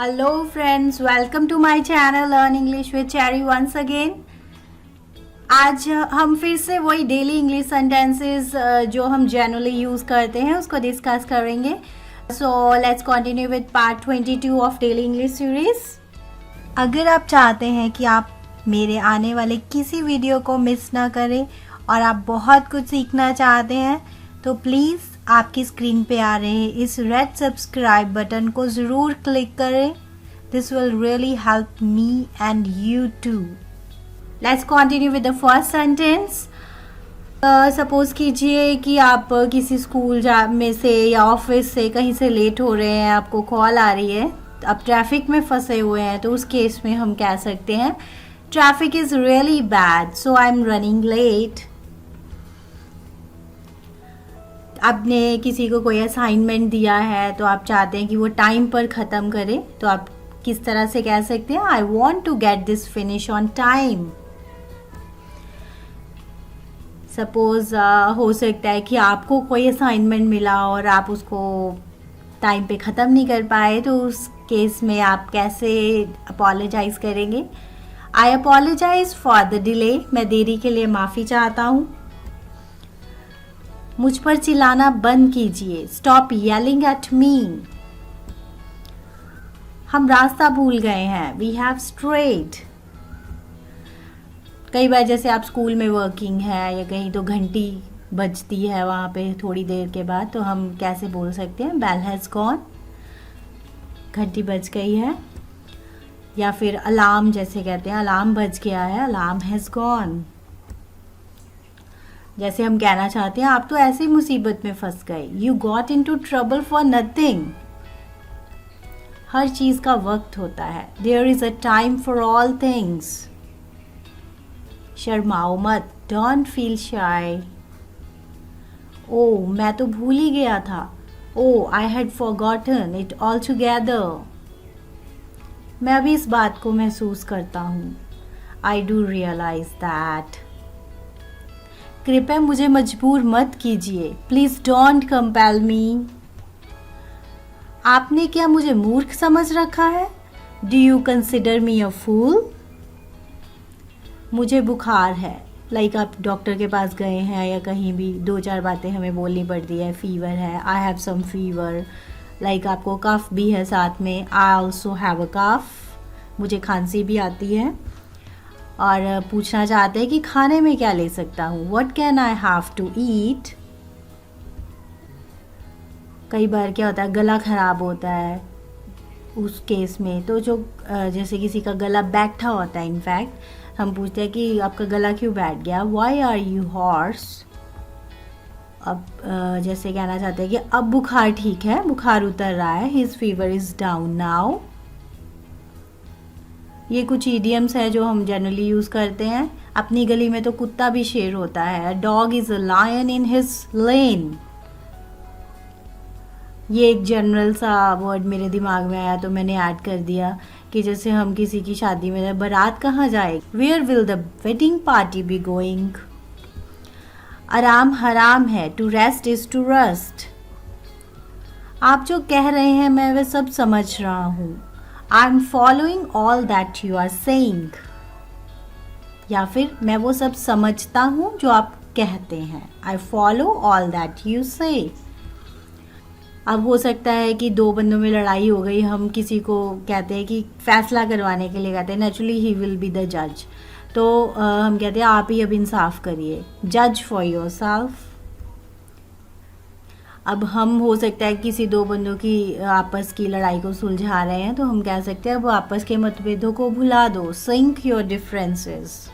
Hello friends, welcome to my channel learn English with Cherry once again. आज हम फिर से वही डेली इंग्लिश सेंटेंसेस जो हम जनरली यूज़ करते हैं उसको डिस्कस करेंगे। So let's continue with part 22 of daily English series. अगर आप चाहते हैं कि आप मेरे आने वाले किसी वीडियो को मिस ना करें और आप बहुत कुछ सीखना चाहते हैं तो प्लीज़ आपकी स्क्रीन पे आ रहे इस रेड सब्सक्राइब बटन को ज़रूर क्लिक करें। This will really help me and you too. Let's continue with the first sentence. Suppose कीजिए कि आप किसी स्कूल में से या ऑफिस से कहीं से लेट हो रहे हैं, आपको कॉल आ रही है, आप ट्रैफिक में फंसे हुए हैं, तो उस केस में हम कह सकते हैं traffic is really bad so I am running late. आपने किसी को कोई असाइनमेंट दिया है तो आप चाहते हैं कि वो टाइम पर ख़त्म करे, तो आप किस तरह से कह सकते हैं I want to get this finish on time. Suppose हो सकता है कि आपको कोई असाइनमेंट मिला और आप उसको टाइम पे ख़त्म नहीं कर पाए, तो उस केस में आप कैसे अपोलोजाइज़ करेंगे? आई अपोलोजाइज़ फॉर द डिले, मैं देरी के लिए माफ़ी चाहता हूँ। मुझ पर चिल्लाना बंद कीजिए, स्टॉप येलिंग एट मी। हम रास्ता भूल गए हैं, वी हैव स्ट्रेड। कई बार जैसे आप स्कूल में वर्किंग है या कहीं तो घंटी बजती है वहाँ पे थोड़ी देर के बाद, तो हम कैसे बोल सकते हैं बेल हैज़ गॉन, घंटी बज गई है। या फिर अलार्म जैसे कहते हैं अलार्म बज गया है, अलार्म हैज़ गॉन। जैसे हम कहना चाहते हैं आप तो ऐसी मुसीबत में फंस गए, you got in to trouble for nothing. हर चीज़ का वक्त होता है, there is a time for all things. शर्माओ मत, डोंट फील शाय। ओह मैं तो भूल ही गया था, oh I had forgotten it all together. मैं अभी इस बात को महसूस करता हूँ, आई डू रियलाइज दैट। कृपया मुझे मजबूर मत कीजिए, प्लीज़ डोंट कंपेल मी। आपने क्या मुझे मूर्ख समझ रखा है? डू यू कंसिडर मी अ फूल? मुझे बुखार है, लाइक आप डॉक्टर के पास गए हैं या कहीं भी दो चार बातें हमें बोलनी पड़ती है, फीवर है, I have some fever, like आपको कफ भी है साथ में, आई ऑल्सो हैव अ कफ, मुझे खांसी भी आती है। और पूछना चाहते हैं कि खाने में क्या ले सकता हूँ, what can I have to eat. कई बार क्या होता है गला ख़राब होता है, उस केस में तो जो जैसे किसी का गला बैठा होता है, इनफैक्ट हम पूछते हैं कि आपका गला क्यों बैठ गया, व्हाई आर यू हॉर्स। अब जैसे कहना चाहते हैं कि अब बुखार ठीक है, बुखार उतर रहा है, his fever is down now. ये कुछ ईडियम्स है जो हम जनरली यूज़ करते हैं। अपनी गली में तो कुत्ता भी शेर होता है, dog is a lion in his lane. ये एक जनरल सा वर्ड मेरे दिमाग में आया तो मैंने ऐड कर दिया कि जैसे हम किसी की शादी में बारात कहाँ जाए, where will the wedding party be going. आराम हराम है, to rest is to rust. आप जो कह रहे हैं मैं वह सब समझ रहा हूँ, I am following all that you are saying. या फिर मैं वो सब समझता हूँ जो आप कहते हैं, I follow all that you से। अब हो सकता है कि दो बंदों में लड़ाई हो गई, हम किसी को कहते हैं कि फैसला करवाने के लिए कहते हैं, naturally he will be the जज, तो हम कहते हैं आप ही अब इंसाफ करिए, जज फॉर योर सेल्फ। अब हम हो सकता है किसी दो बंदों की आपस की लड़ाई को सुलझा रहे हैं, तो हम कह सकते हैं वो आपस के मतभेदों को भुला दो, सिंक योर डिफरेंसेस।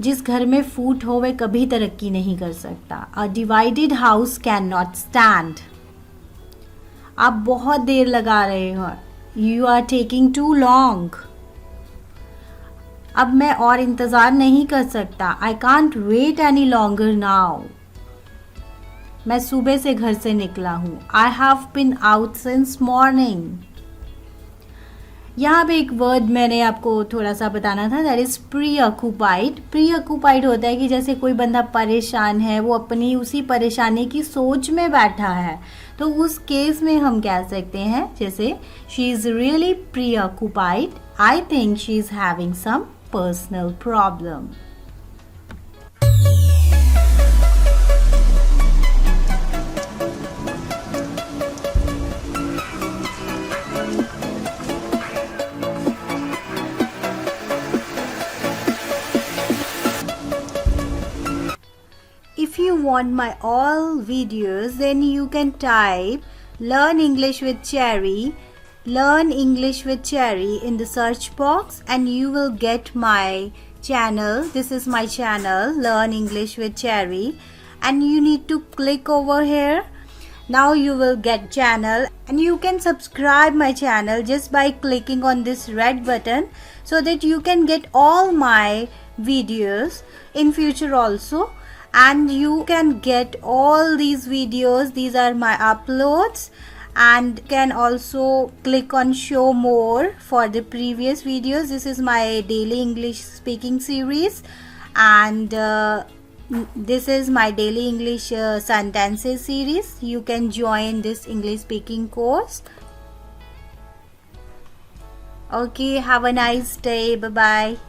जिस घर में फूट हो वह कभी तरक्की नहीं कर सकता, a divided house can not stand. आप बहुत देर लगा रहे हो, you are taking too long. अब मैं और इंतज़ार नहीं कर सकता, I can't wait any longer now. मैं सुबह से घर से निकला हूँ, I have been out since morning. यहाँ पे एक वर्ड मैंने आपको थोड़ा सा बताना था, दैट इज़ प्रीऑक्यूपाइड। प्रीऑक्यूपाइड होता है कि जैसे कोई बंदा परेशान है, वो अपनी उसी परेशानी की सोच में बैठा है, तो उस केस में हम कह सकते हैं जैसे she is really preoccupied, I think she is having some personal problem. If you want my all videos, then you can type Learn English with Cherry, Learn English with Cherry in the search box and you will get my channel. This is my channel, Learn English with Cherry, and you need to click over here. Now you will get channel and you can subscribe my channel just by clicking on this red button so that you can get all my videos in future also. And you can get all these videos, these are my uploads, and can also click on show more for the previous videos. This is my daily English speaking series, and this is my daily English sentences series. You can join this English speaking course. Okay, have a nice day. Bye bye.